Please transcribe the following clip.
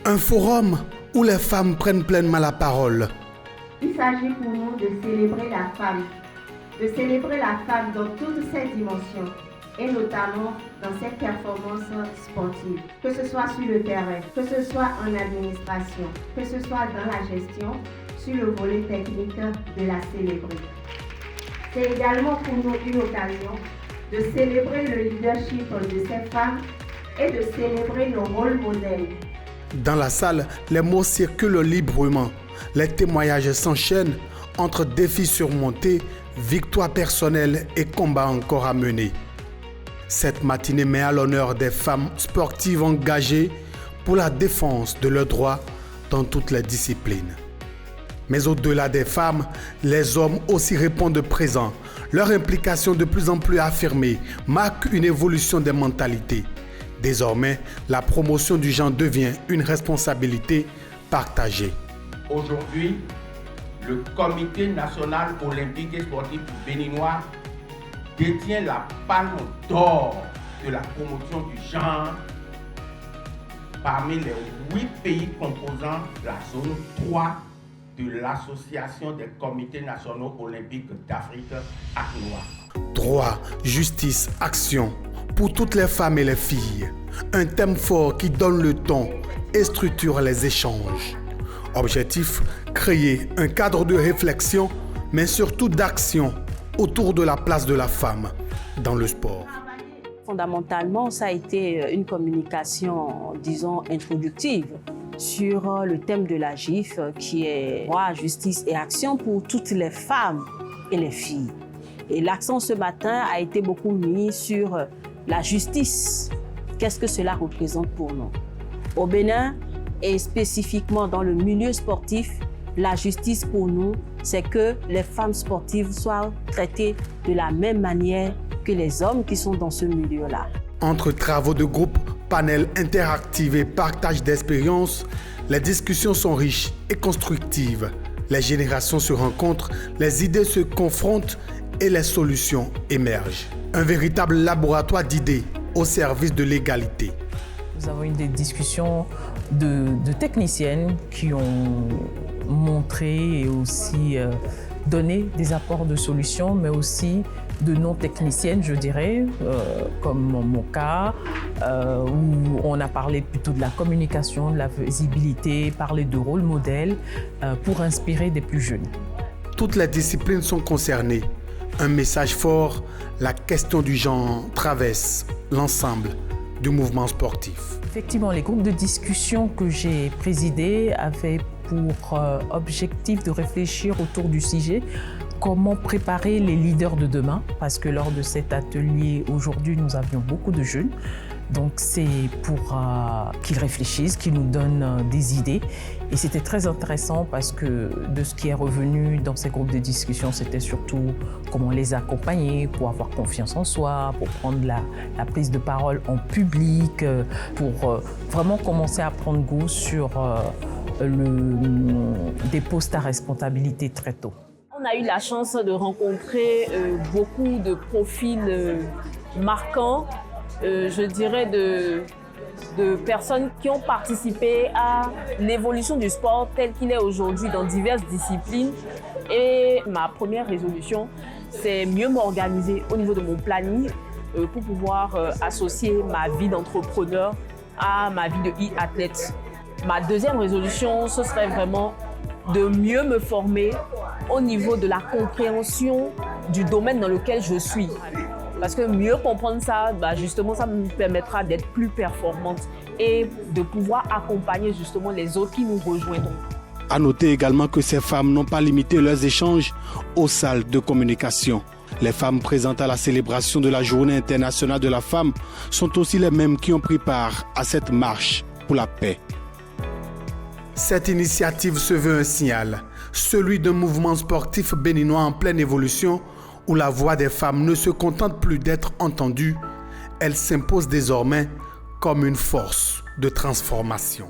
Un forum où les femmes prennent pleinement la parole. Il s'agit pour nous de célébrer la femme dans toutes ses dimensions et notamment dans ses performances sportives, que ce soit sur le terrain, que ce soit en administration, que ce soit dans la gestion, sur le volet technique de la célébrer. C'est également pour nous une occasion de célébrer le leadership de ces femmes et de célébrer nos rôles modèles. Dans la salle, les mots circulent librement. Les témoignages s'enchaînent entre défis surmontés, victoires personnelles et combats encore à mener. Cette matinée met à l'honneur des femmes sportives engagées pour la défense de leurs droits dans toutes les disciplines. Mais au-delà des femmes, les hommes aussi répondent présents. Leur implication de plus en plus affirmée marque une évolution des mentalités. Désormais, la promotion du genre devient une responsabilité partagée. Aujourd'hui, le Comité national olympique et sportif béninois détient la palme d'or de la promotion du genre parmi les 8 pays composant la zone 3 de l'Association des comités nationaux olympiques d'Afrique, ACNOA. Droit, justice, action pour toutes les femmes et les filles. Un thème fort qui donne le ton et structure les échanges. Objectif, créer un cadre de réflexion, mais surtout d'action autour de la place de la femme dans le sport. Fondamentalement, ça a été une communication, disons, introductive sur le thème de la GIF qui est droit, justice et action pour toutes les femmes et les filles. Et l'accent ce matin a été beaucoup mis sur la justice. Qu'est-ce que cela représente pour nous? Au Bénin et spécifiquement dans le milieu sportif, la justice pour nous, c'est que les femmes sportives soient traitées de la même manière que les hommes qui sont dans ce milieu-là. Entre travaux de groupe, panels interactifs et partage d'expériences, les discussions sont riches et constructives. Les générations se rencontrent, les idées se confrontent et les solutions émergent. Un véritable laboratoire d'idées au service de l'égalité. Nous avons eu des discussions de techniciennes qui ont montré et aussi donné des apports de solutions, mais aussi de non-techniciennes, je dirais, comme mon cas, où on a parlé plutôt de la communication, de la visibilité, parlé de rôle modèle pour inspirer des plus jeunes. Toutes les disciplines sont concernées. Un message fort, la question du genre traverse l'ensemble du mouvement sportif. Effectivement, les groupes de discussion que j'ai présidés avaient pour objectif de réfléchir autour du sujet comment préparer les leaders de demain, parce que lors de cet atelier aujourd'hui, nous avions beaucoup de jeunes. Donc c'est pour qu'ils réfléchissent, qu'ils nous donnent des idées. Et c'était très intéressant parce que de ce qui est revenu dans ces groupes de discussion, c'était surtout comment les accompagner pour avoir confiance en soi, pour prendre la prise de parole en public, pour vraiment commencer à prendre goût sur des postes à responsabilité très tôt. On a eu la chance de rencontrer beaucoup de profils marquants, je dirais de personnes qui ont participé à l'évolution du sport tel qu'il est aujourd'hui dans diverses disciplines. Et ma première résolution, c'est mieux m'organiser au niveau de mon planning pour pouvoir associer ma vie d'entrepreneur à ma vie de e-athlète. Ma deuxième résolution, ce serait vraiment de mieux me former au niveau de la compréhension du domaine dans lequel je suis. Parce que mieux comprendre ça, justement, ça me permettra d'être plus performante et de pouvoir accompagner justement les autres qui nous rejoindront. À noter également que ces femmes n'ont pas limité leurs échanges aux salles de communication. Les femmes présentes à la célébration de la Journée internationale de la femme sont aussi les mêmes qui ont pris part à cette marche pour la paix. Cette initiative se veut un signal, celui d'un mouvement sportif béninois en pleine évolution où la voix des femmes ne se contente plus d'être entendue, elle s'impose désormais comme une force de transformation.